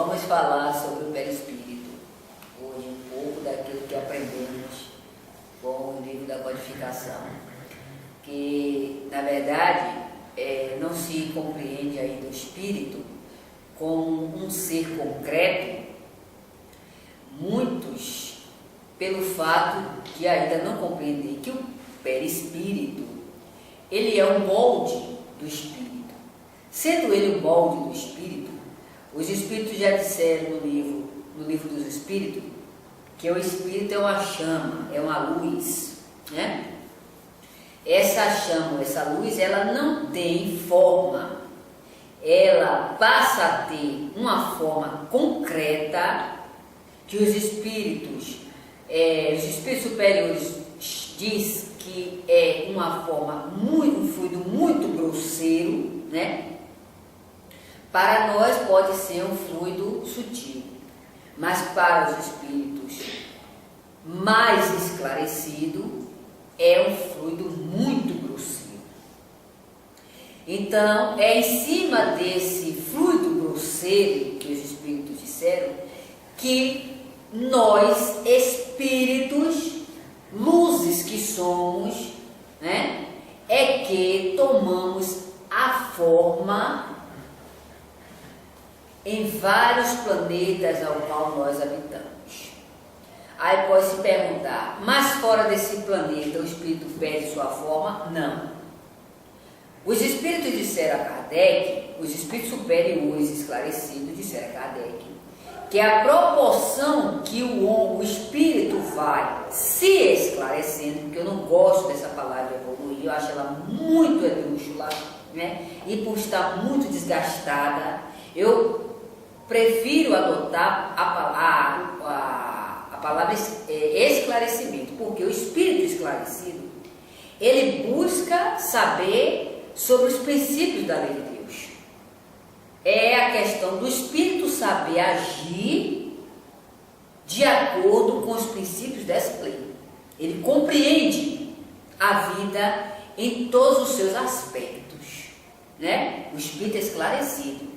Vamos falar sobre o perispírito. Hoje um pouco daquilo que aprendemos com o livro da codificação. Que, na verdade, não se compreende ainda o espírito como um ser concreto, muitos, pelo fato de ainda não compreender que o perispírito, ele é um molde do espírito. Sendo ele o molde do espírito, os espíritos já disseram no livro dos espíritos, que o espírito é uma chama, é uma luz, né? Essa chama, essa luz, ela não tem forma, ela passa a ter uma forma concreta que os espíritos superiores diz que é uma forma um fluido muito grosseiro, né? Para nós pode ser um fluido sutil, mas para os espíritos mais esclarecido é um fluido muito grosseiro. Então, é em cima desse fluido grosseiro que os espíritos disseram que nós, espíritos, luzes que somos, né, é que tomamos a forma em vários planetas ao qual nós habitamos. Aí pode se perguntar, mas fora desse planeta o espírito perde sua forma? Não. Os espíritos disseram a Kardec, os espíritos superiores esclarecidos disseram a Kardec, que a proporção que o espírito vai se esclarecendo, porque eu não gosto dessa palavra evoluir, eu acho ela muito esdrúxula, né? E por estar muito desgastada, eu prefiro adotar a palavra esclarecimento, porque o espírito esclarecido, ele busca saber sobre os princípios da lei de Deus. É a questão do espírito saber agir de acordo com os princípios dessa lei. Ele compreende a vida em todos os seus aspectos, né? O espírito é esclarecido.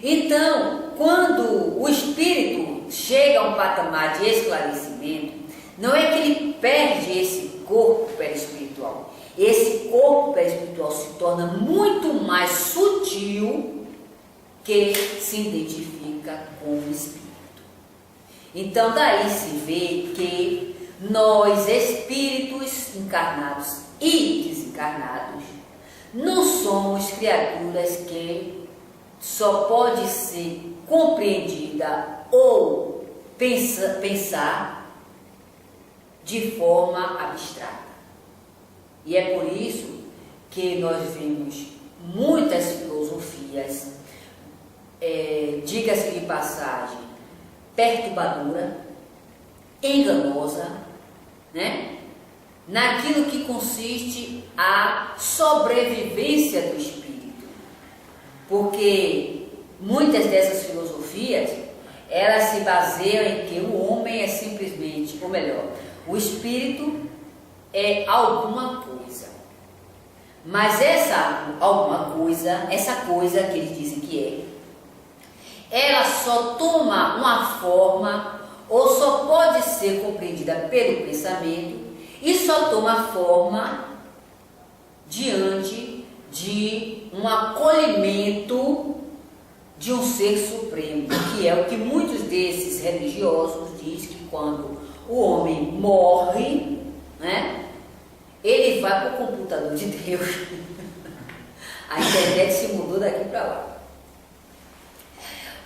Então, quando o espírito chega a um patamar de esclarecimento, não é que ele perde esse corpo perispiritual. Esse corpo perispiritual se torna muito mais sutil que se identifica com o espírito. Então, daí se vê que nós, espíritos encarnados e desencarnados, não somos criaturas que só pode ser compreendida ou pensar de forma abstrata. E é por isso que nós vemos muitas filosofias, diga-se de passagem, perturbadora, enganosa, né? Naquilo que consiste a sobrevivência do espírito. Porque muitas dessas filosofias, elas se baseiam em que o homem é simplesmente, ou melhor, o espírito é alguma coisa. Mas essa alguma coisa, essa coisa que eles dizem que ela só toma uma forma, ou só pode ser compreendida pelo pensamento, e só toma forma diante de um acolhimento de um ser supremo, que é o que muitos desses religiosos dizem, que quando o homem morre, né, ele vai para o computador de Deus. A internet se mudou daqui para lá.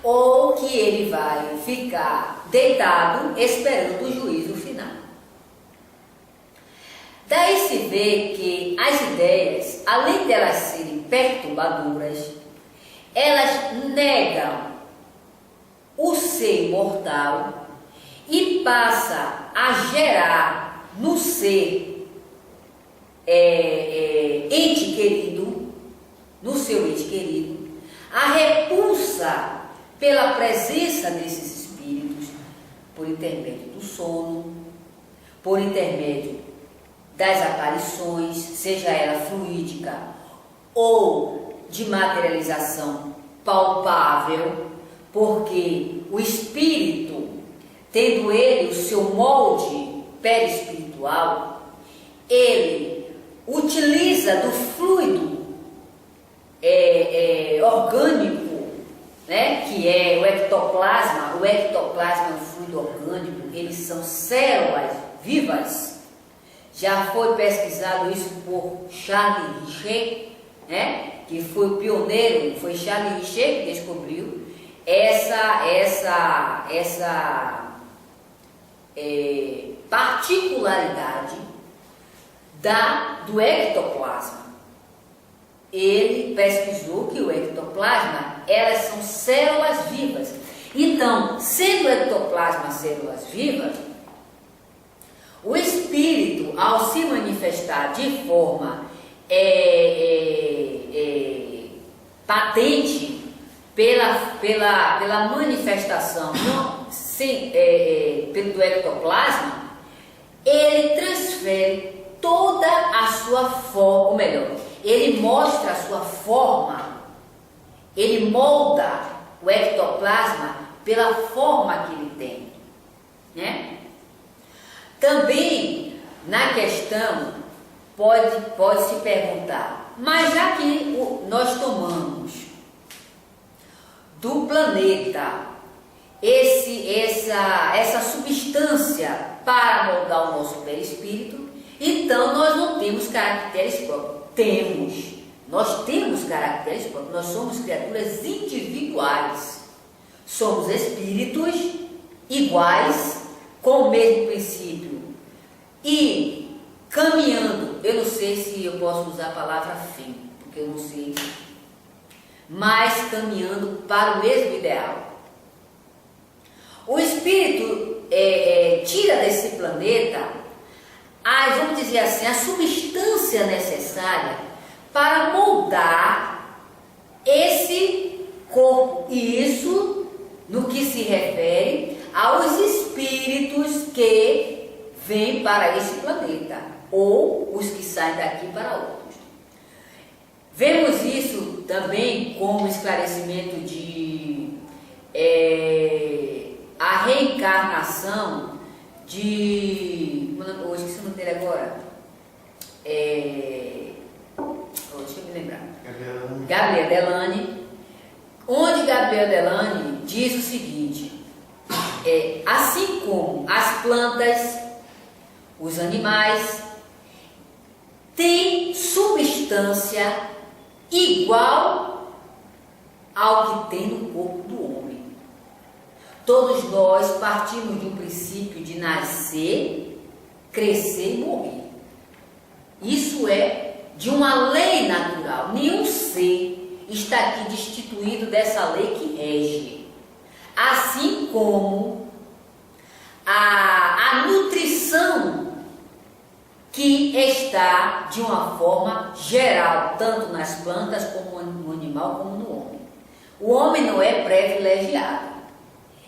Ou que ele vai ficar deitado esperando o juízo final. Daí se vê que as ideias, além de elas serem perturbadoras, elas negam o ser imortal e passa a gerar no ser ente querido, no seu ente querido, a repulsa pela presença desses espíritos, por intermédio do sono, por intermédio das aparições, seja ela fluídica ou de materialização palpável, porque o espírito, tendo ele o seu molde perispiritual, ele utiliza do fluido orgânico, né, que é o ectoplasma. O ectoplasma é um fluido orgânico, eles são células vivas. Já foi pesquisado isso por Charles Richer, né, que foi o pioneiro, foi Charles Richer que descobriu essa particularidade do ectoplasma. Ele pesquisou que o ectoplasma, elas são células vivas. Então, sendo o ectoplasma células vivas, o espírito, ao se manifestar de forma patente, pela manifestação do ectoplasma, ele transfere toda a sua forma, ou melhor, ele mostra a sua forma, ele molda o ectoplasma pela forma que ele tem, né? Também, na questão, pode se perguntar, mas já que nós tomamos do planeta essa substância para moldar o nosso perispírito, então nós não temos caracteres próprios. Nós temos caracteres próprios, nós somos criaturas individuais, somos espíritos iguais, com o mesmo princípio e caminhando. Eu não sei se eu posso usar a palavra fim, porque eu não sei, mas caminhando para o mesmo ideal. O espírito tira desse planeta, vamos dizer assim, a substância necessária para moldar esse corpo. E isso no que se refere aos espíritos que vêm para esse planeta, ou os que saem daqui para outros. Vemos isso também como esclarecimento de a reencarnação de... Hoje, esqueci o nome dele agora. Deixa eu me lembrar. Gabriel Delany. Onde Gabriel Delany diz o seguinte: assim como as plantas, os animais, têm substância igual ao que tem no corpo do homem. Todos nós partimos de um princípio de nascer, crescer e morrer. Isso é de uma lei natural. Nenhum ser está aqui destituído dessa lei que rege. Assim como a nutrição que está de uma forma geral, tanto nas plantas como no animal, como no homem. O homem não é privilegiado.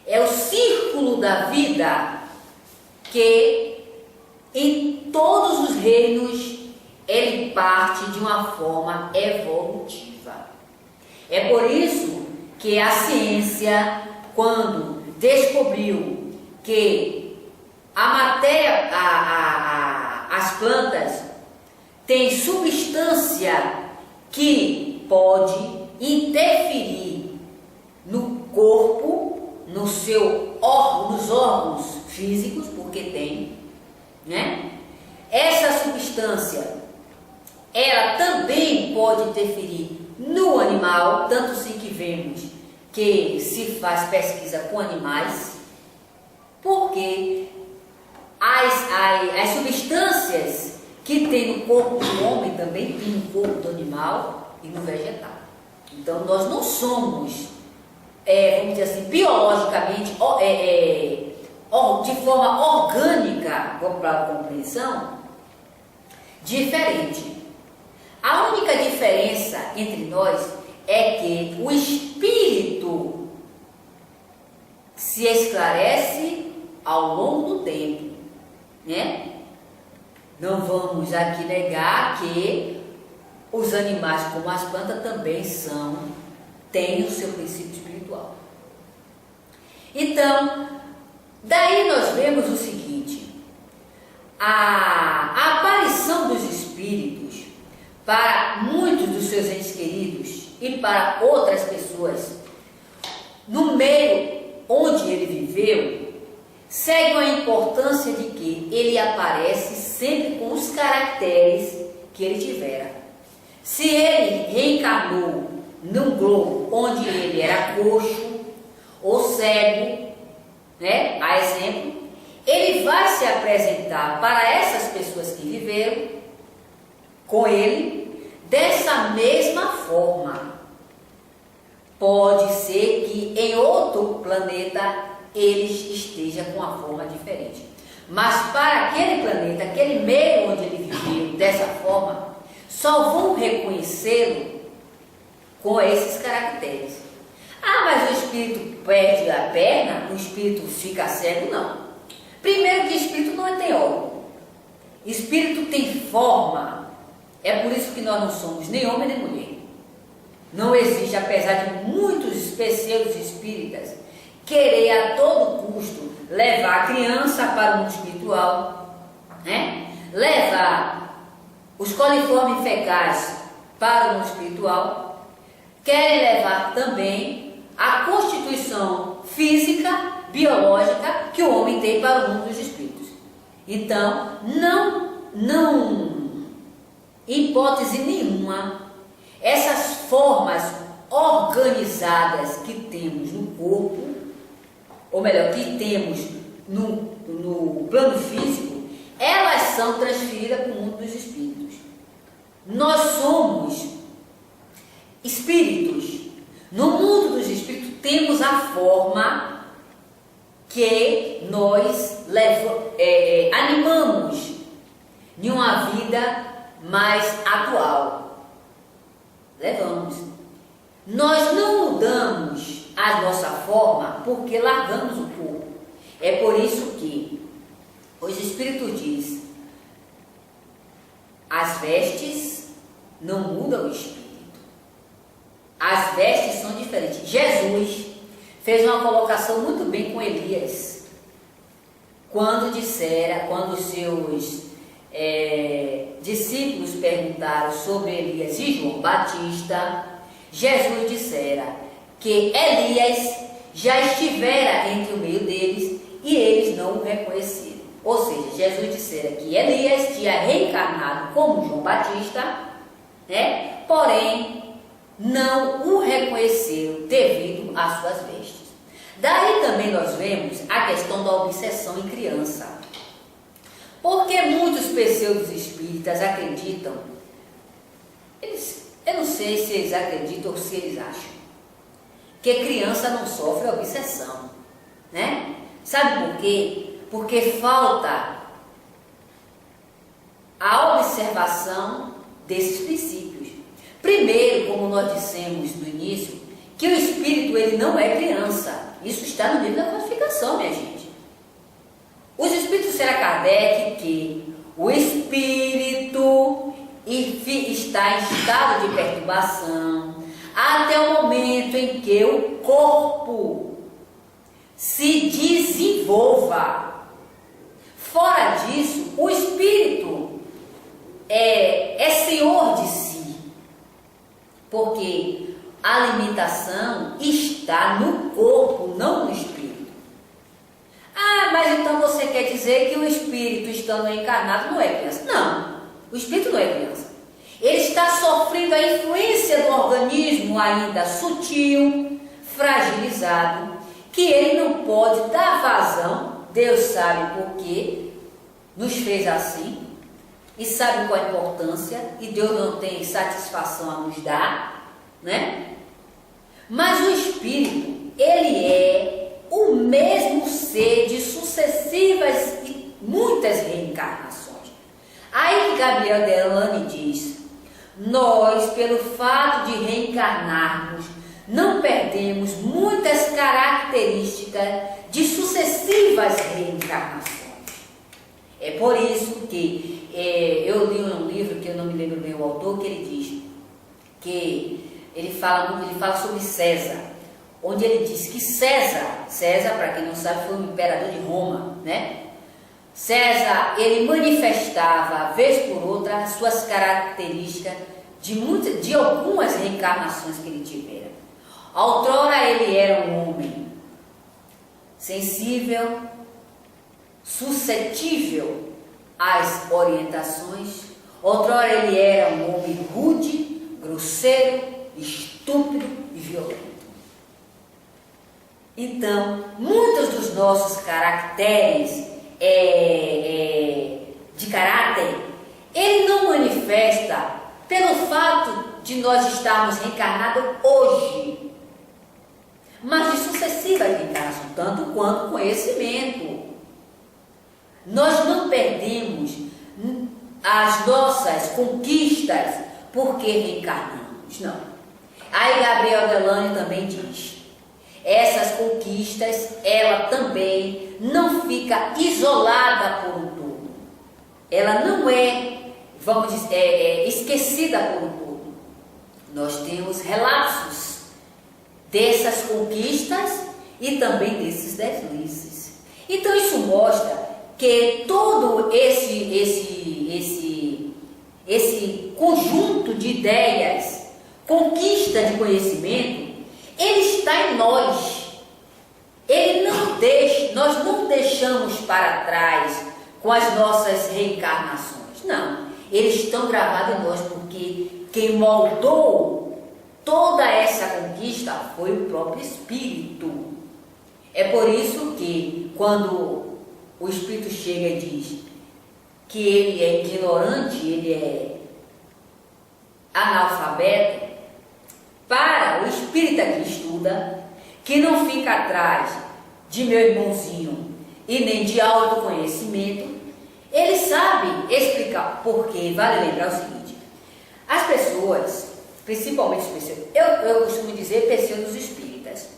É o círculo da vida que em todos os reinos ele parte de uma forma evolutiva. É por isso que a ciência, quando descobriu que a matéria, as plantas têm substância que pode interferir no corpo, nos órgãos físicos, porque tem, né? Essa substância, ela também pode interferir no animal, tanto assim que vemos que se faz pesquisa com animais, porque as substâncias que tem no corpo do homem também tem no corpo do animal e no vegetal. Então nós não somos, vamos dizer assim, biologicamente, de forma orgânica, para a compreensão, diferente. A única diferença entre nós é que o espírito se esclarece ao longo do tempo, né? Não vamos aqui negar que os animais, como as plantas, também têm o seu princípio espiritual. Então, daí nós vemos o seguinte: a aparição dos espíritos para muitos dos seus entes queridos e para outras pessoas no meio onde ele viveu, segue uma importância de que ele aparece sempre com os caracteres que ele tivera. Se ele reencarnou num globo onde ele era coxo ou cego, né, a exemplo, ele vai se apresentar para essas pessoas que viveram com ele dessa mesma forma. Pode ser que em outro planeta ele esteja com uma forma diferente, mas para aquele planeta, aquele meio onde ele viveu dessa forma, só vão reconhecê-lo com esses caracteres. Ah, mas o espírito perde a perna, o espírito fica cego? Não. Primeiro que espírito não é teórico. Espírito tem forma. É por isso que nós não somos nem homem nem mulher. Não existe, apesar de muitos específicos espíritas querer a todo custo levar a criança para o mundo espiritual, né? Levar os coliformes fecais para o mundo espiritual, querem levar também a constituição física, biológica que o homem tem para o mundo dos espíritos. Então, não, em hipótese nenhuma, essas formas organizadas que temos no corpo, ou melhor, que temos no plano físico, elas são transferidas para o mundo dos espíritos. Nós somos espíritos. No mundo dos espíritos temos a forma que nós animamos em uma vida mais atual. Levamos. Nós não mudamos a nossa forma porque largamos o corpo. É por isso que os espíritos dizem: as vestes não mudam o espírito. As vestes são diferentes. Jesus fez uma colocação muito bem com Elias, quando os seus discípulos perguntaram sobre Elias e João Batista. Jesus dissera que Elias já estivera entre o meio deles e eles não o reconheceram. Ou seja, Jesus dissera que Elias tinha reencarnado como João Batista, né? Porém, não o reconheceram devido às suas vestes. Daí também nós vemos a questão da obsessão em criança. Porque muitos pseudos espíritas acreditam, eu não sei se eles acreditam ou se eles acham, que criança não sofre obsessão, né? Sabe por quê? Porque falta a observação desses princípios. Primeiro, como nós dissemos no início, que o espírito ele não é criança. Isso está no livro da codificação, minha gente. Os espíritos disseram a Kardec que o espírito está em estado de perturbação até o momento em que o corpo se desenvolva. Fora disso, o espírito é senhor de si, porque a limitação está no corpo, não no espírito. Ah, mas então você quer dizer que o espírito estando encarnado não é criança? Não, o espírito não é criança. Ele está sofrendo a influência do organismo ainda sutil, fragilizado, que ele não pode dar vazão. Deus sabe por quê nos fez assim e sabe qual a importância, e Deus não tem satisfação a nos dar, né? Mas o espírito, ele é o mesmo ser de sucessivas e muitas reencarnações. Aí Gabriel Delane diz: nós, pelo fato de reencarnarmos, não perdemos muitas características de sucessivas reencarnações. É por isso que eu li um livro, que eu não me lembro bem o autor, que ele diz que ele fala sobre César. onde ele diz que César, para quem não sabe, foi o imperador de Roma, né? César, ele manifestava, vez por outra, as suas características de algumas reencarnações que ele tivera. Outrora ele era um homem sensível, suscetível às orientações. Outrora ele era um homem rude, grosseiro, estúpido e violento. Então, muitos dos nossos caracteres de caráter, ele não manifesta pelo fato de nós estarmos reencarnados hoje, mas de sucessiva reencarnação, tanto quanto conhecimento. Nós não perdemos as nossas conquistas porque reencarnamos, não. Aí Gabriel Delane também diz, essas conquistas, ela também não fica isolada por um todo. Ela não é, vamos dizer, esquecida por um todo. Nós temos relapsos dessas conquistas e também desses deslizes. Então isso mostra que todo esse conjunto de ideias, conquista de conhecimento, ele está em nós. Nós não deixamos para trás com as nossas reencarnações. Não, eles estão gravados em nós porque quem moldou toda essa conquista foi o próprio Espírito. É por isso que quando o Espírito chega e diz que ele é ignorante, ele é analfabeto, para o espírita que estuda, que não fica atrás de meu irmãozinho e nem de autoconhecimento, ele sabe explicar porquê. Vale lembrar o seguinte, as pessoas, principalmente os pseudos, eu costumo dizer pseudos espíritas,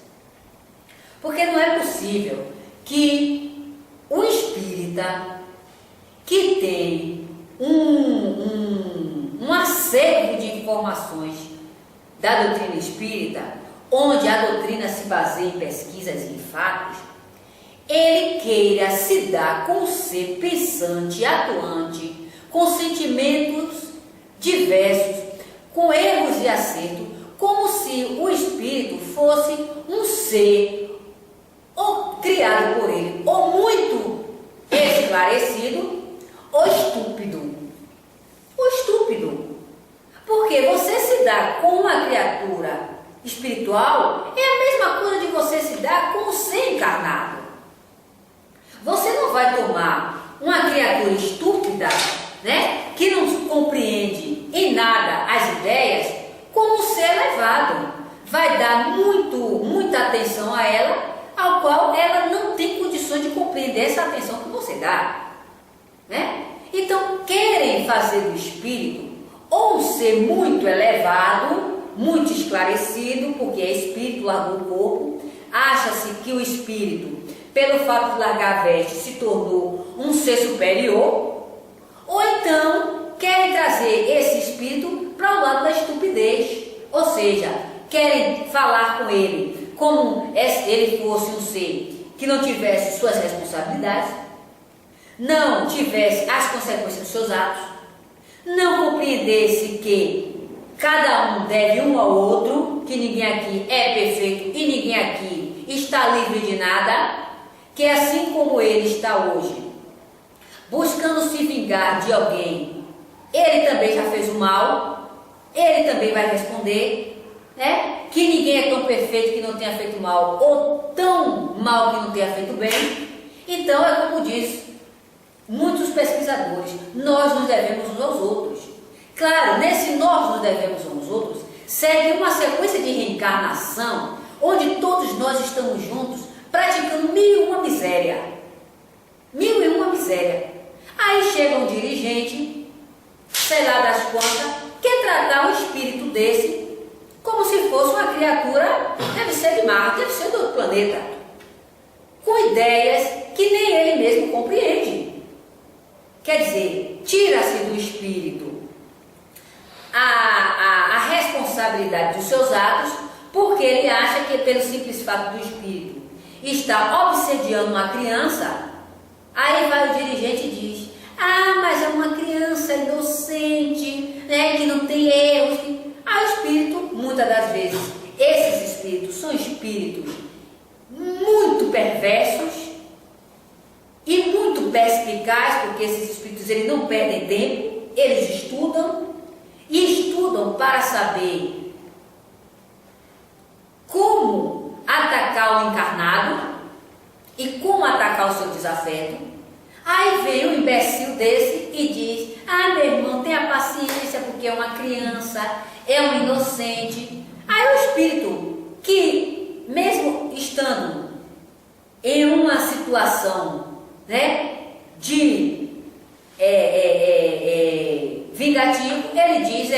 porque não é possível que o espírita que tem um acervo de informações da doutrina espírita, onde a doutrina se baseia em pesquisas e em fatos, ele queira se dar com ser pensante, atuante, com sentimentos diversos, com erros e acertos, como se o espírito fosse um ser ou criado por ele, ou muito esclarecido, ou estúpido. Ou estúpido. Porque você se dá com uma criatura espiritual é a mesma coisa de você se dar com um ser encarnado. Você não vai tomar uma criatura estúpida, né, que não compreende em nada as ideias, como um ser elevado. Vai dar muita atenção a ela, ao qual ela não tem condições de compreender essa atenção que você dá, né? Então, querem fazer do espírito ou um ser muito elevado, muito esclarecido, porque é espírito, largou o corpo, acha-se que o espírito, pelo fato de largar a veste, se tornou um ser superior, ou então querem trazer esse espírito para o lado da estupidez, ou seja, querem falar com ele como se ele fosse um ser que não tivesse suas responsabilidades, não tivesse as consequências dos seus atos, não compreendesse que cada um deve um ao outro, que ninguém aqui é perfeito e ninguém aqui está livre de nada, que assim como ele está hoje, buscando se vingar de alguém, ele também já fez o mal, ele também vai responder, né? Que ninguém é tão perfeito que não tenha feito mal, ou tão mal que não tenha feito bem. Então é como diz muitos pesquisadores, nós nos devemos uns aos outros. Claro, nesse nós nos devemos uns aos outros, segue uma sequência de reencarnação, onde todos nós estamos juntos, praticando mil e uma miséria. Mil e uma miséria. Aí chega um dirigente, sei lá das quantas, quer tratar um espírito desse como se fosse uma criatura, deve ser de Marte, deve ser do outro planeta, com ideias que nem ele mesmo compreende. Quer dizer, tira-se do espírito a responsabilidade dos seus atos, Porque ele acha que pelo simples fato do espírito estar obsediando uma criança, aí vai o dirigente e diz: ah, mas é uma criança inocente, né, que não tem erros. Aí o espírito, muitas das vezes, esses espíritos são espíritos muito perversos e muito perspicazes, porque esses espíritos eles não perdem tempo, eles estudam e estudam para saber como atacar o encarnado e como atacar o seu desafeto. Aí vem um imbecil desse e diz: ah, meu irmão, tenha paciência, porque é uma criança, é um inocente. Aí o espírito que, mesmo estando em uma situação, né, de vingativo, ele diz: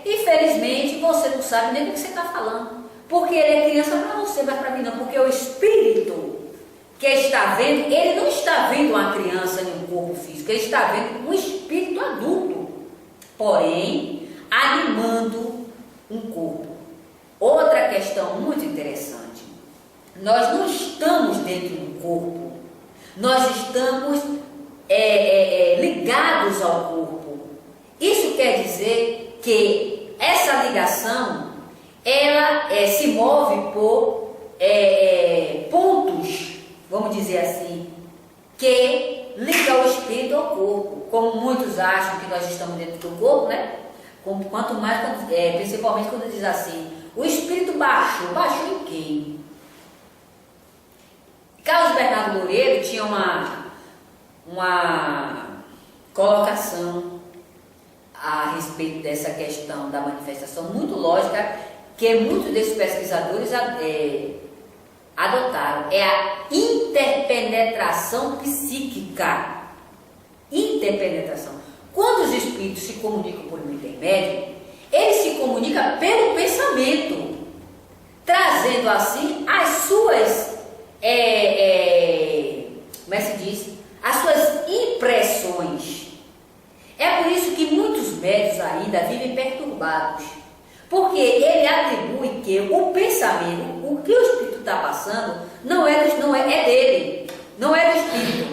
infelizmente você não sabe nem do que você está falando, porque ele é criança para você, mas para mim não, porque o espírito que está vendo, ele não está vendo uma criança em um corpo físico, ele está vendo um espírito adulto, porém animando um corpo. Outra questão muito interessante: nós não estamos dentro do corpo, nós estamos ligados ao corpo. Isso quer dizer que essa ligação ela se move por pontos, vamos dizer assim, que liga o espírito ao corpo. Como muitos acham que nós estamos dentro do corpo, né? Quanto mais, principalmente quando diz assim: o espírito baixou em quem? Carlos Bernardo Loureiro tinha uma colocação a respeito dessa questão da manifestação muito lógica, que muitos desses pesquisadores adotaram. É a interpenetração psíquica. Interpenetração. Quando os espíritos se comunicam por um intermédio, eles se comunicam pelo pensamento, trazendo assim as suas, como é que se diz? As suas impressões. É por isso que muitos médiuns ainda vivem perturbados, porque ele atribui que o pensamento, o que o espírito está passando, não é dele, não é do espírito.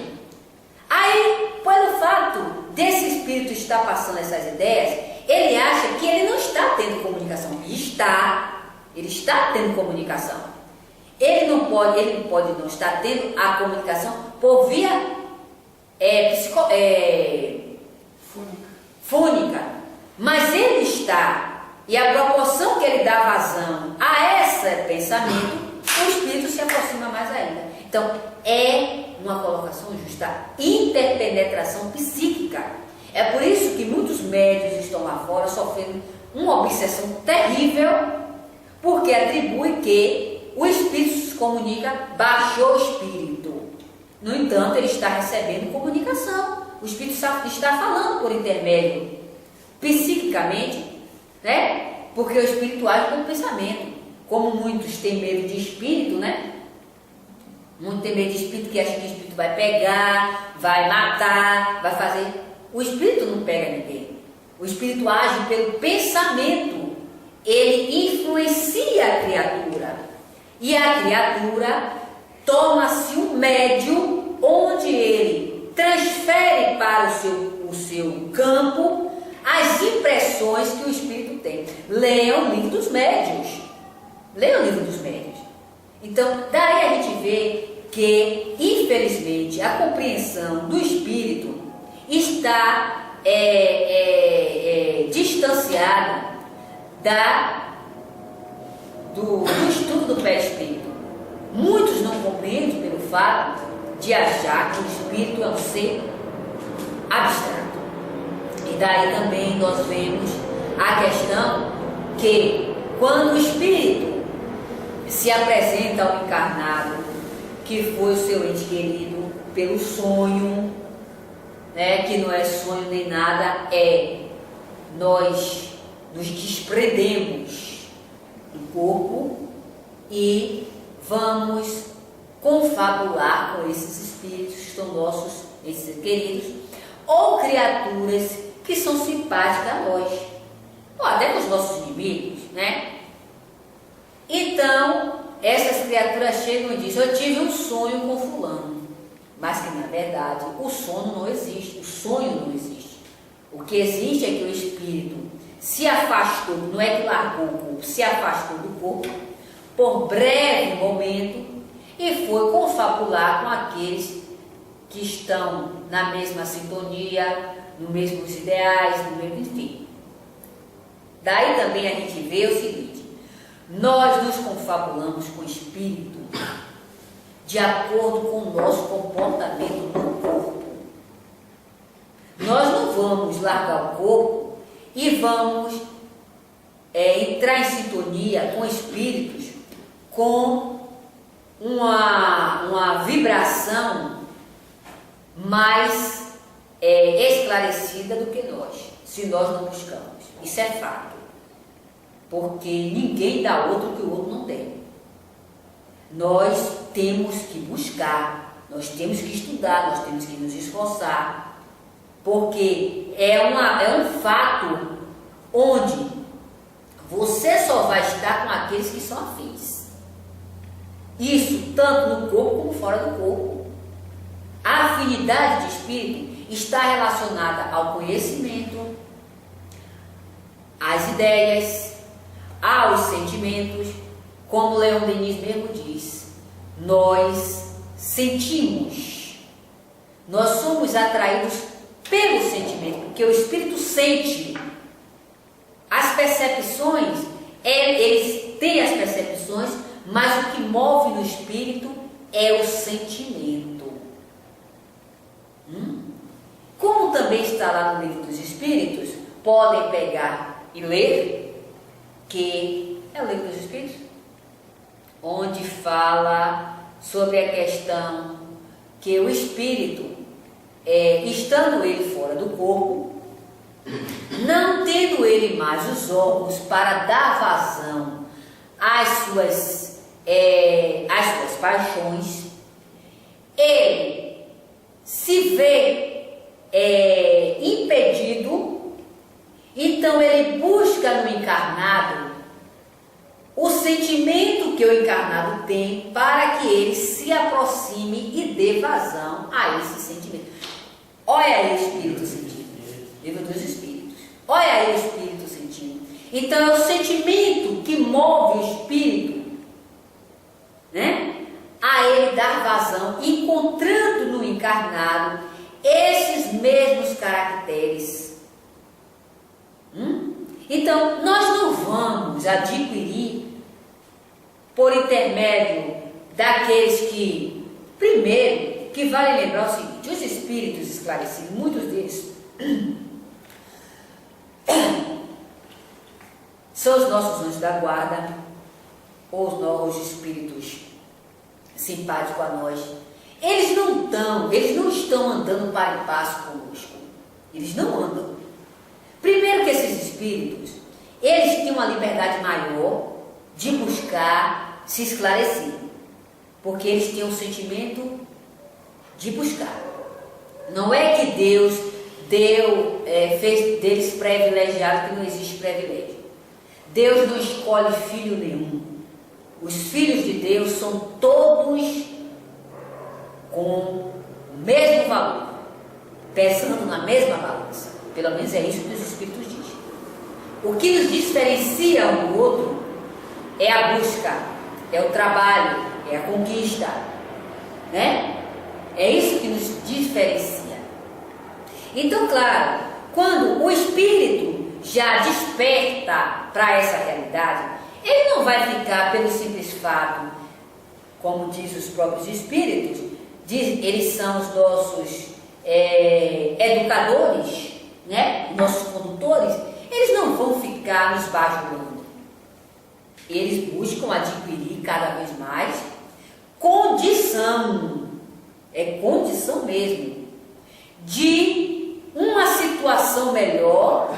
Aí, pelo fato desse espírito estar passando essas ideias, ele acha que ele não está tendo comunicação. Ele está tendo comunicação. Ele não pode não estar tendo a comunicação por via fônica, mas ele está. E a proporção que ele dá vazão a esse pensamento, o espírito se aproxima mais ainda. Então, é uma colocação justa, interpenetração psíquica. É por isso que muitos médiuns estão lá fora sofrendo uma obsessão terrível, porque atribui que o espírito se comunica, baixou o espírito. No entanto, ele está recebendo comunicação. O espírito está falando por intermédio, psiquicamente, né? Porque o espírito age pelo pensamento. Como muitos têm medo de espírito, né? Muitos têm medo de espírito, que acham que o espírito vai pegar, vai matar, vai fazer. O espírito não pega ninguém. O espírito age pelo pensamento. Ele influencia a criatura. E a criatura torna-se um médium, onde ele transfere para o seu campo as impressões que o espírito tem. Leiam o livro dos médiuns. Leiam o livro dos médiuns. Então, daí a gente vê que, infelizmente, a compreensão do espírito está distanciada do estudo do perispírito. Muitos não compreendem pelo fato de achar que o espírito é um ser abstrato. E daí também nós vemos a questão que, quando o espírito se apresenta ao encarnado, que foi o seu ente querido, pelo sonho, né, que não é sonho nem nada, nós nos desprendemos do corpo e vamos confabular com esses espíritos que são nossos, esses queridos, ou criaturas que são simpáticas a nós, ou até com os nossos inimigos, né? Então, essas criaturas chegam e dizem: eu tive um sonho com fulano. Mas que na verdade o sono não existe, o sonho não existe. O que existe é que o espírito se afastou, não é que largou o corpo, se afastou do corpo por breve momento e foi confabular com aqueles que estão na mesma sintonia, nos mesmos ideais, no mesmo enfim. Daí também a gente vê o seguinte: nós nos confabulamos com o espírito de acordo com o nosso comportamento no corpo. Nós não vamos largar o corpo e vamos entrar em sintonia com espíritos com uma vibração mais esclarecida do que nós, se nós não buscamos. Isso é fato, porque ninguém dá outro que o outro não tem. Nós temos que buscar, nós temos que estudar, nós temos que nos esforçar, porque é um fato onde você só vai estar com aqueles que são afins. Isso tanto no corpo como fora do corpo. A afinidade de espírito está relacionada ao conhecimento, às ideias, aos sentimentos. Como Leon Denis mesmo diz, nós sentimos, nós somos atraídos pelo sentimento, porque o espírito sente. As percepções, eles têm as percepções, mas o que move no espírito é o sentimento. Como também está lá no Livro dos Espíritos, podem pegar e ler, que é o Livro dos Espíritos, onde fala sobre a questão que o espírito, estando ele fora do corpo, não tendo ele mais os órgãos para dar vazão às suas paixões, ele se vê impedido, então ele busca no encarnado o sentimento que o encarnado tem para que ele se aproxime e dê vazão a esse sentimento. Olha aí o espírito sentindo. Livro dos Espíritos. Olha aí o espírito sentindo. Então é o sentimento que move o espírito, né, a ele dar vazão, encontrando no encarnado esses mesmos caracteres. Então nós não vamos adquirir por intermédio daqueles que, primeiro, que vale lembrar o seguinte: os espíritos esclarecidos, muitos deles são os nossos anjos da guarda, ou os espíritos simpáticos a nós. Eles não estão andando para e passo conosco. Eles não andam. Primeiro que esses espíritos, eles têm uma liberdade maior de buscar se esclarecer, porque eles têm um sentimento de buscar. Não é que Deus fez deles privilegiados, que não existe privilégio. Deus não escolhe filho nenhum. Os filhos de Deus são todos com o mesmo valor, pesando na mesma balança. Pelo menos é isso que os Espíritos dizem. O que nos diferencia um do outro é a busca, é o trabalho, é a conquista, né? É isso que nos diferencia. Então, claro, quando o espírito já desperta para essa realidade, ele não vai ficar pelo simples fato, como diz os próprios espíritos, eles são os nossos educadores, né? Nossos condutores. Eles não vão ficar nos bajulando. Eles buscam adquirir cada vez mais condição, condição mesmo, de uma situação melhor,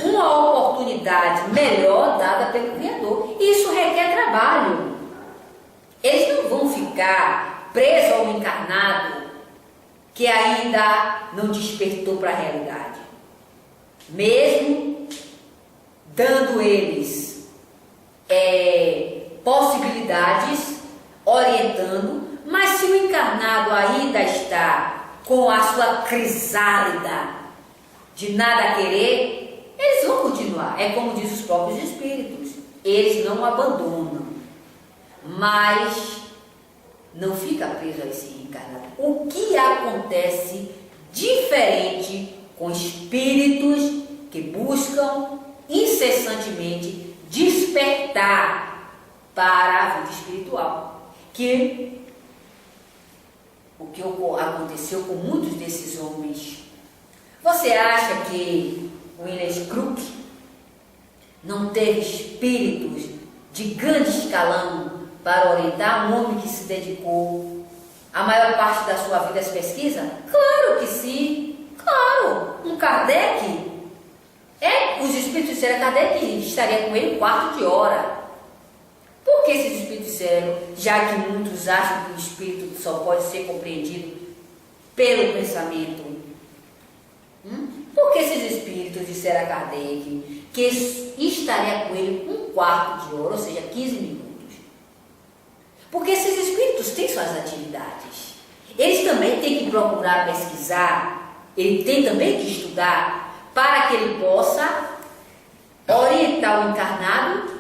uma oportunidade melhor dada pelo Criador. E isso requer trabalho. Eles não vão ficar presos ao encarnado que ainda não despertou para a realidade. Mesmo dando eles possibilidade possibilidades, orientando, mas se o encarnado ainda está com a sua crisálida de nada querer, eles vão continuar. É como diz os próprios espíritos, eles não abandonam, mas não fica preso a esse reencarnado. O que acontece diferente com espíritos que buscam incessantemente despertar para a vida espiritual, que o que aconteceu com muitos desses homens. Você acha que Willis Crook não teve espíritos de grande escalão para orientar? Um homem que se dedicou a maior parte da sua vida às pesquisas? Claro que sim, claro. Um Kardec, os espíritos disseram a Kardec estaria com ele um quarto de hora. Por que esses espíritos disseram, já que muitos acham que o espírito só pode ser compreendido pelo pensamento? Por que esses espíritos disseram a Kardec que estaria com ele um quarto de hora, ou seja, 15 minutos? Porque esses espíritos têm suas atividades. Eles também têm que procurar pesquisar, ele tem também que estudar para que ele possa orientar o encarnado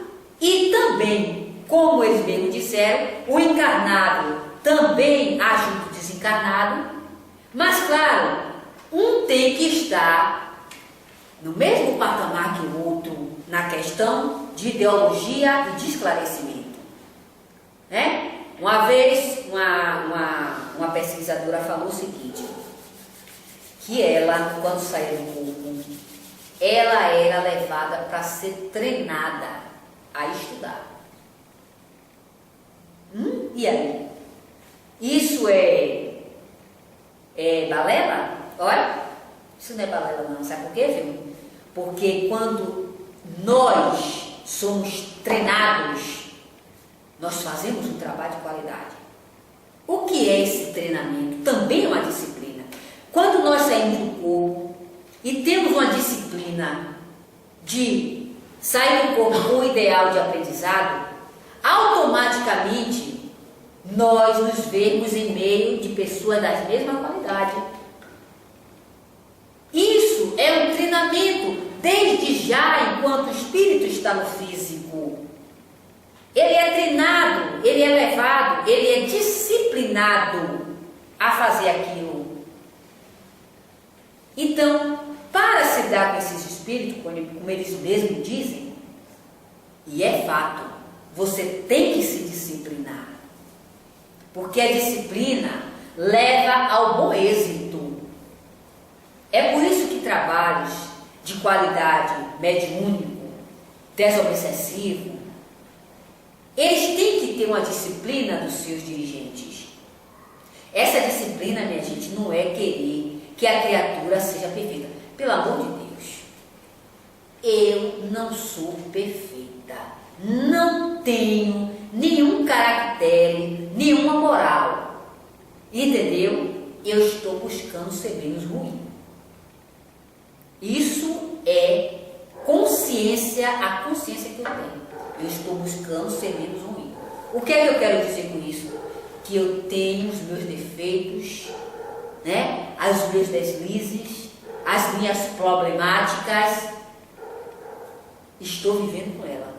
e também, como eles mesmos disseram, o encarnado também ajuda o desencarnado, mas claro, um tem que estar no mesmo patamar que o outro na questão de ideologia e de esclarecimento. Uma vez, uma pesquisadora falou o seguinte, que ela, quando saiu do corpo, ela era levada para ser treinada a estudar. E aí? Isso é balela? Olha, isso não é balela não, sabe por quê, filho? Porque quando nós somos treinados, nós fazemos um trabalho de qualidade. O que é esse treinamento? Também é uma disciplina. Quando nós saímos do corpo e temos uma disciplina de sair do corpo com o ideal de aprendizado, automaticamente nós nos vemos em meio de pessoas da mesma qualidade. Isso é um treinamento, desde já, enquanto o espírito está no físico. Ele é treinado, ele é levado, ele é disciplinado a fazer aquilo. Então, para se dar com esses espíritos, como eles mesmos dizem, e é fato, você tem que se disciplinar. Porque a disciplina leva ao bom êxito. É por isso que trabalhos de qualidade, mediúnico, desobsessivo, eles têm que ter uma disciplina dos seus dirigentes. Essa disciplina, minha gente, não é querer que a criatura seja perfeita. Pelo amor de Deus, eu não sou perfeita, não tenho nenhum caractere, nenhuma moral, entendeu? Eu estou buscando ser menos ruim. Isso é consciência, a consciência que eu tenho. Eu estou buscando ser menos ruim. O que é que eu quero dizer com isso? Que eu tenho os meus defeitos, os meus deslizes, as minhas problemáticas. Estou vivendo com ela.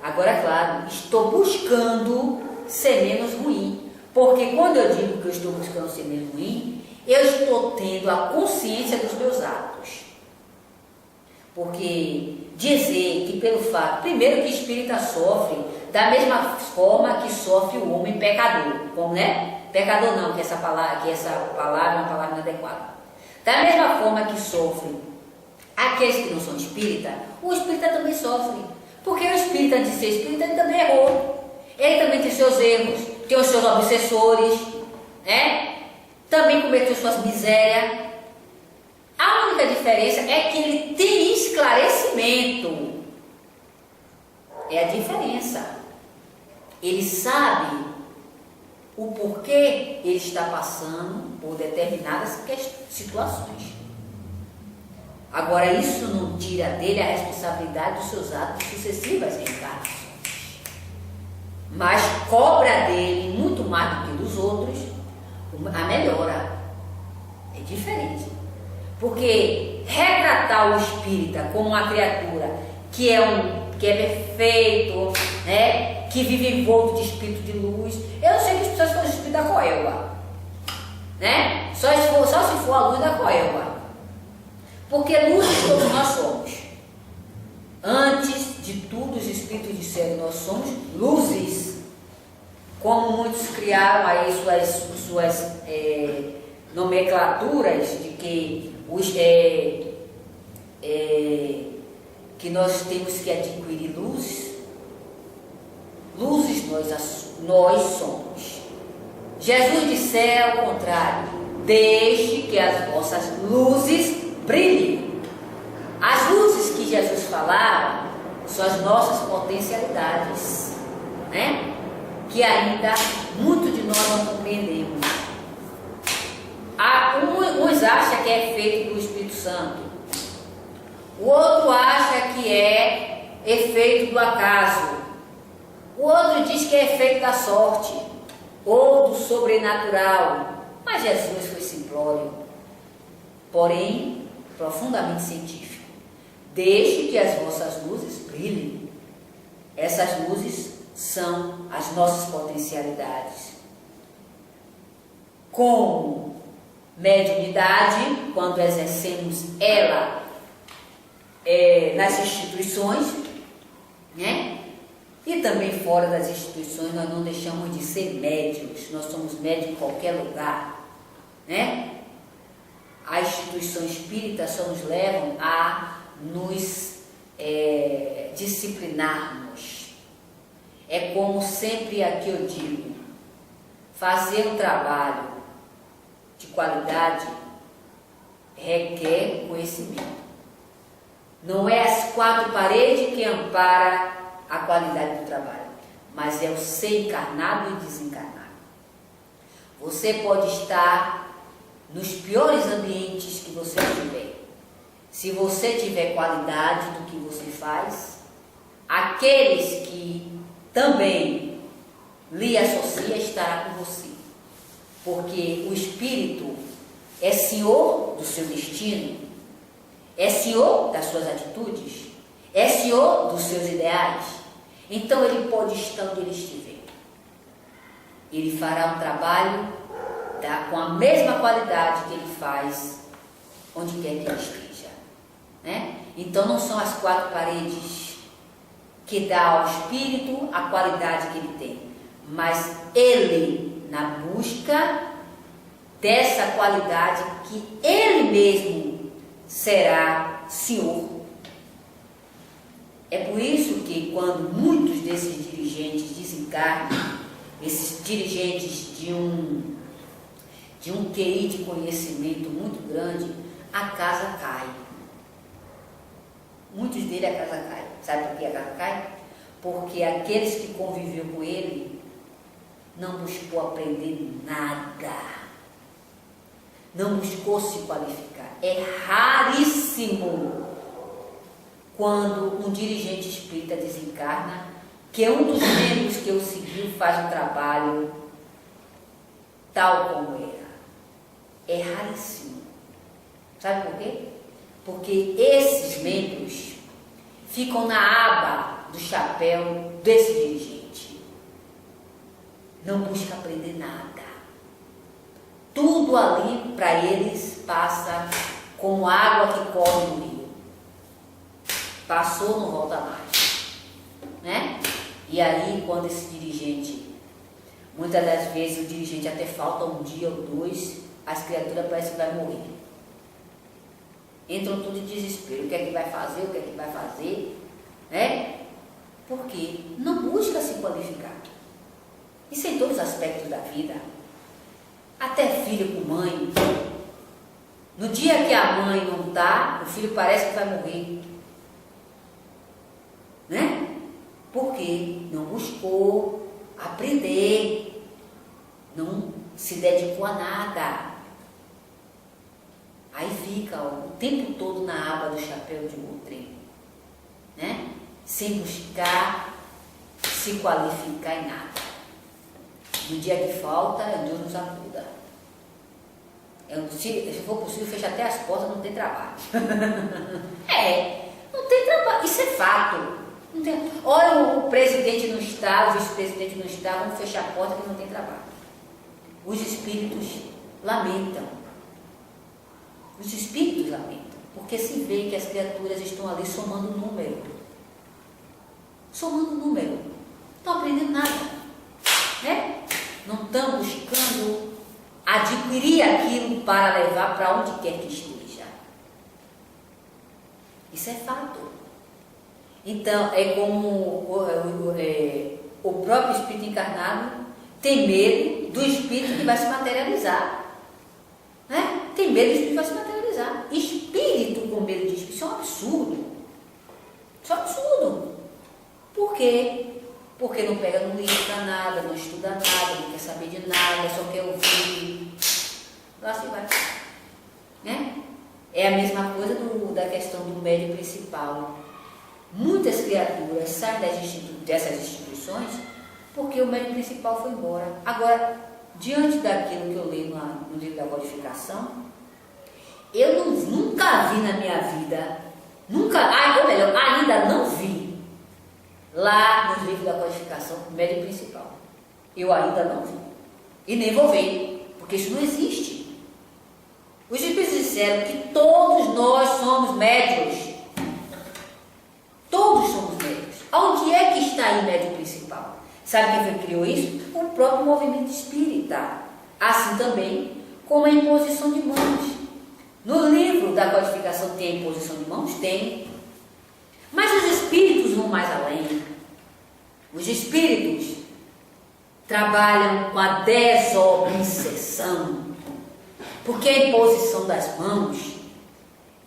Agora, claro, estou buscando ser menos ruim. Porque quando eu digo que eu estou buscando ser menos ruim, eu estou tendo a consciência dos meus atos. Porque dizer que pelo fato, primeiro que espírita sofre da mesma forma que sofre o homem pecador, como pecador não, que essa palavra é uma palavra inadequada. Da mesma forma que sofre aqueles que não são espírita, o espírita também sofre. Porque o espírita, antes de ser espírita, ele também errou. Ele também tem seus erros, tem os seus obsessores, também cometeu suas misérias. A única diferença é que ele tem esclarecimento. É a diferença. Ele sabe o porquê ele está passando por determinadas situações. Agora, isso não tira dele a responsabilidade dos seus atos sucessivas reencarnações. mas cobra dele muito mais do que dos outros a melhora. É diferente. Porque retratar o espírita como uma criatura que é perfeito, né? Que vive envolto de espírito de luz. Eu não sei que as pessoas foram espírito da Coelba, né? Só se for a luz da Coelba. Porque luzes todos nós somos. Antes de tudo, os espíritos disseram, nós somos luzes. Como muitos criaram aí suas nomenclaturas de que que nós temos que adquirir luzes. Luzes nós somos. Jesus disse ao contrário: deixe que as vossas luzes brilhem. As luzes que Jesus falava são as nossas potencialidades, né? Que ainda muito de nós não compreendemos. Uns acham que é efeito do Espírito Santo, o outro acha que é efeito do acaso, o outro diz que é efeito da sorte ou do sobrenatural. Mas Jesus foi simplório, porém profundamente científico. Deixe que as vossas luzes brilhem. Essas luzes são as nossas potencialidades. Como mediunidade, quando exercemos ela nas instituições, né? E também fora das instituições, nós não deixamos de ser médiuns. Nós somos médiuns em qualquer lugar, né? A instituição espírita só nos levam a nos disciplinarmos. É como sempre aqui eu digo, fazer um trabalho de qualidade requer conhecimento. Não é as quatro paredes que ampara a qualidade do trabalho, mas é o ser encarnado e desencarnado. Você pode estar nos piores ambientes que você estiver. Se você tiver qualidade do que você faz, aqueles que também lhe associam estará com você. Porque o espírito é senhor do seu destino, é senhor das suas atitudes, é senhor dos seus ideais. Então ele pode estar onde ele estiver. Ele fará um trabalho com a mesma qualidade que ele faz onde quer que ele esteja, né? Então não são as quatro paredes que dá ao espírito a qualidade que ele tem, mas ele, na busca dessa qualidade que ele mesmo será senhor. É por isso que quando muitos desses dirigentes desencarnam, esses dirigentes de um QI de conhecimento muito grande, a casa cai. Muitos deles a casa cai. Sabe por que a casa cai? Porque aqueles que conviveu com ele não buscou aprender nada, não buscou se qualificar. É raríssimo quando um dirigente espírita desencarna que um dos membros que o seguiu faz um trabalho tal como era. É raríssimo. Sabe por quê? Porque esses membros ficam na aba do chapéu desse dirigente. Não busca aprender nada. Tudo ali para eles passa como água que corre no rio. Passou, não volta mais, né? E aí, quando esse dirigente, muitas das vezes o dirigente até falta um dia ou dois, as criaturas parecem que vai morrer. Entram tudo em desespero. O que é que vai fazer? O que é que vai fazer? Né? Porque não busca se qualificar. Isso em todos os aspectos da vida. Até filho com mãe. No dia que a mãe não está, o filho parece que vai morrer. Né? Porque não buscou aprender, não se dedicou a nada. Aí fica o tempo todo na aba do chapéu de outrem, né? Sem buscar se qualificar em nada. No dia que falta, Deus nos ajuda. Se for possível, fecha até as portas, não tem trabalho. Não tem trabalho, isso é fato. Não tem... Olha, o presidente não está, o vice-presidente não está, vamos fechar a porta que não tem trabalho. Os espíritos lamentam. Os espíritos lamentam, porque se vê que as criaturas estão ali somando número. Somando número. Não estão aprendendo nada. Né? Não estão buscando adquirir aquilo para levar para onde quer que esteja. Isso é fato. Então, é como o próprio espírito encarnado tem medo do espírito que vai se materializar. Né? Tem medo do espírito que vai se materializar. Espírito com medo de espírito, isso é um absurdo. Isso é um absurdo. Por quê? Porque não pega no livro para nada, não estuda nada, não quer saber de nada, só quer ouvir. Lá se vai. Né? É a mesma coisa da questão do médium principal. Muitas criaturas saem dessas instituições porque o médium principal foi embora. Agora, diante daquilo que eu leio no livro da codificação, eu nunca vi na minha vida, ou melhor, ainda não vi lá nos livros da codificação o médium principal. Eu ainda não vi. E nem vou ver, porque isso não existe. Os espíritos disseram que todos nós somos médiuns. Todos somos médiuns. Onde é que está aí o médium principal? Sabe quem foi que criou isso? O próprio movimento espírita. Assim também como a imposição de mãos. No livro da codificação tem a imposição de mãos? Tem. Mas os espíritos vão mais além. Os espíritos trabalham com a desobsessão. Porque a imposição das mãos,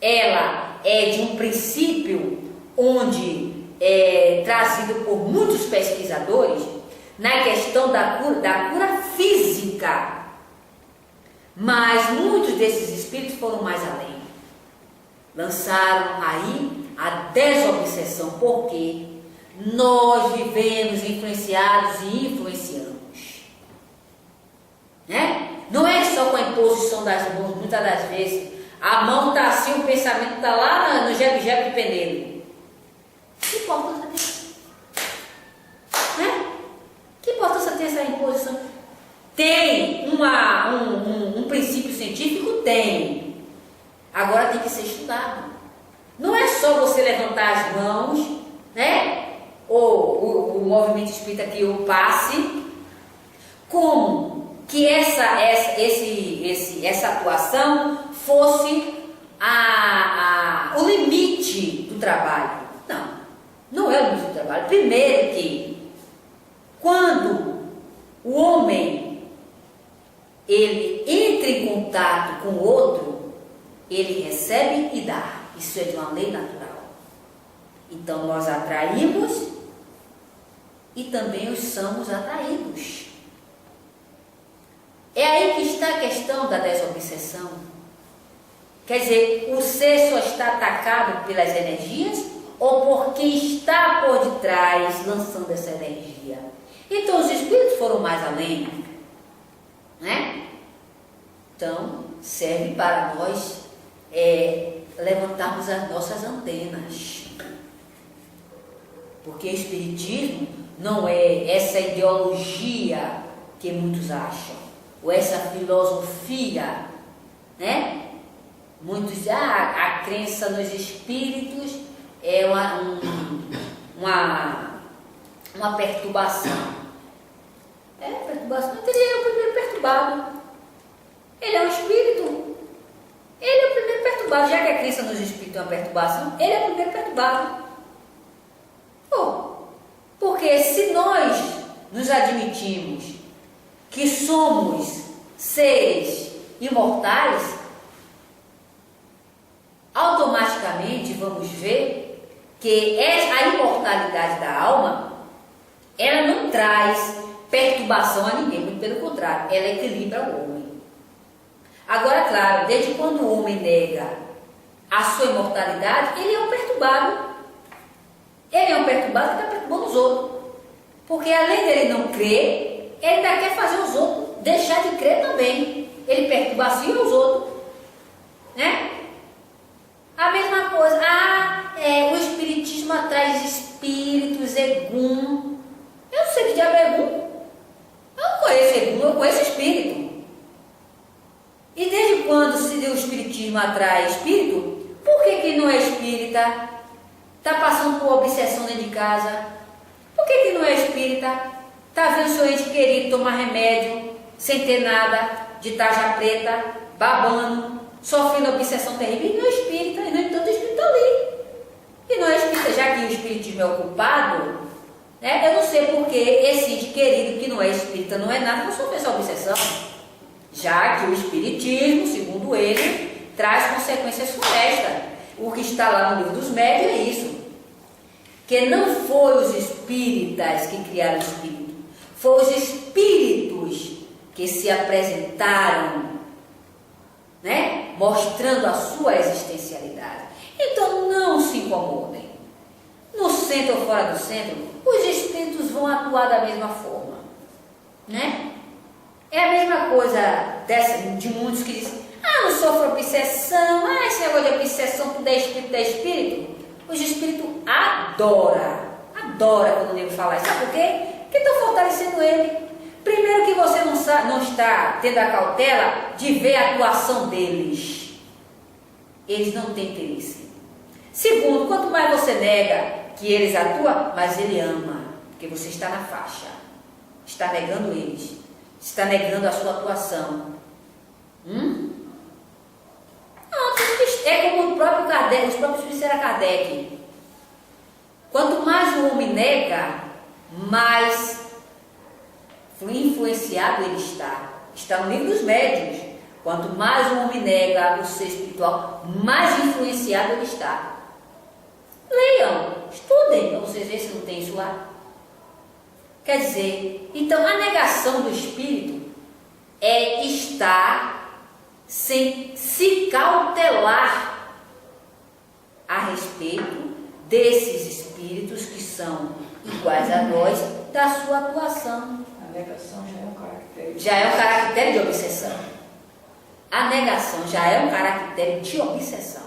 ela é de um princípio onde é trazido por muitos pesquisadores na questão da cura física. Mas muitos desses espíritos foram mais além. Lançaram aí a desobsessão, porque nós vivemos influenciados e influenciamos. Né? Não é só com a imposição das mãos, muitas das vezes a mão está assim, o pensamento está lá no jegue-jegue do peneiro. Que importância tem? Né? Que importância tem essa imposição? Tem um princípio científico? Tem. Agora tem que ser estudado. Não é só você levantar as mãos, né? Ou o movimento espírita que o passe, como que essa atuação fosse o limite do trabalho. Não é o limite do trabalho. Primeiro que, quando o homem ele entra em contato com o outro, ele recebe e dá. Isso é de uma lei natural. Então nós atraímos e também os somos atraídos. É aí que está a questão da desobsessão. Quer dizer, o ser só está atacado pelas energias ou por quem está por detrás lançando essa energia. Então os espíritos foram mais além, né? Então serve para nós levantarmos as nossas antenas, porque o espiritismo não é essa ideologia que muitos acham, ou essa filosofia, né? Muitos dizem, a crença nos espíritos é uma perturbação. Perturbação. Então ele é o primeiro perturbado. Ele é um espírito. Ele é o primeiro perturbado. Já que a crença nos espíritos é uma perturbação, ele é o primeiro perturbado. Porque se nós nos admitimos que somos seres imortais, automaticamente vamos ver que a imortalidade da alma, ela não traz perturbação a ninguém, muito pelo contrário, ela equilibra o homem. Agora, claro, desde quando o homem nega a sua imortalidade, ele é um perturbado. Ele é um perturbado que está perturbando os outros. Porque além dele não crer, ele ainda quer fazer os outros deixar de crer também. Ele perturba a si e os outros. Né? A mesma coisa. O espiritismo atrai espíritos, egum. Eu não sei que diabo é egum. Eu não conheço egum, eu conheço espírito. E desde quando se o espiritismo atrai espírito, por que não é espírita? Está passando por obsessão dentro de casa? Por que não é espírita? Está vendo seu ente querido tomar remédio, sem ter nada, de tarja preta, babando, sofrendo obsessão terrível? E não é espírita, e no entanto o espírito está ali. E não é espírita, já que o espiritismo é o culpado, né? Eu não sei porque esse ente querido que não é espírita, não é nada, não sofreu essa obsessão. Já que o espiritismo, segundo ele, traz consequências funestas. O que está lá no livro dos médiuns é isso. Que não foi os espíritas que criaram o espírito, foi os espíritos que se apresentaram, né? Mostrando a sua existencialidade. Então não se incomodem. No centro ou fora do centro, os espíritos vão atuar da mesma forma, né? É a mesma coisa de muitos que dizem: não sofro obsessão, esse negócio de obsessão, tudo é espírito, é espírito. Os espíritos adoram quando o nego fala isso. Sabe por quê? Porque estão fortalecendo ele. Primeiro que você não está tendo a cautela de ver a atuação deles. Eles não têm interesse. Segundo, quanto mais você nega que eles atuam, mais ele ama. Porque você está na faixa. Está negando eles. Está negando a sua atuação. É como o próprio Kardec, os próprios disseram a Kardec. Quanto mais o homem nega, mais influenciado ele está. Está no livro dos médiuns. Quanto mais o homem nega o ser espiritual, mais influenciado ele está. Leiam, estudem, para vocês verem se não tem isso lá. Quer dizer, então a negação do espírito é estar sem se cautelar a respeito desses espíritos que são iguais a nós, da sua atuação. A negação já é um caractere. Já é um caractere de obsessão. A negação já é um caractere de obsessão.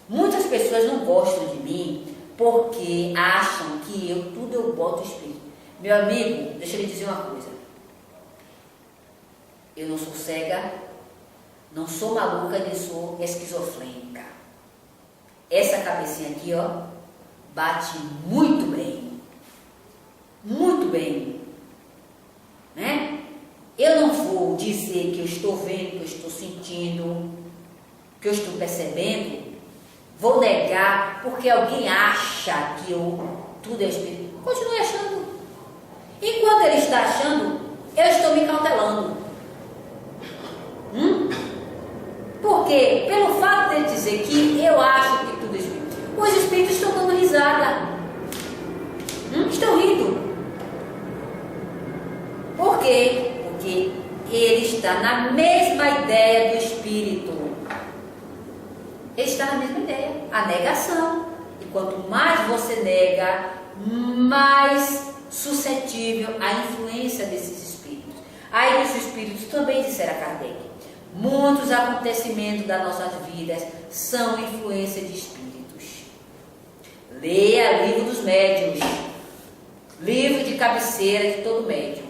Muitas pessoas não gostam de mim porque acham que tudo eu boto espírito. Meu amigo, deixa eu lhe dizer uma coisa. Eu não sou cega, não sou maluca, nem sou esquizofrênica. Essa cabecinha aqui, ó, bate muito bem. Muito bem. Né? Eu não vou dizer que eu estou vendo, que eu estou sentindo, que eu estou percebendo. Vou negar porque alguém acha que tudo é espírito. Continue achando. Enquanto ele está achando, eu estou me cautelando. Porque, pelo fato de ele dizer que eu acho que tudo é espírito, os espíritos estão dando risada. Estão rindo. Por quê? Porque ele está na mesma ideia do espírito. Ele está na mesma ideia, a negação. E quanto mais você nega, mais suscetível à influência desses espíritos. Aí os espíritos também disseram a Kardec: muitos acontecimentos das nossas vidas são influência de espíritos. Leia livro dos médiuns, livro de cabeceira de todo médium.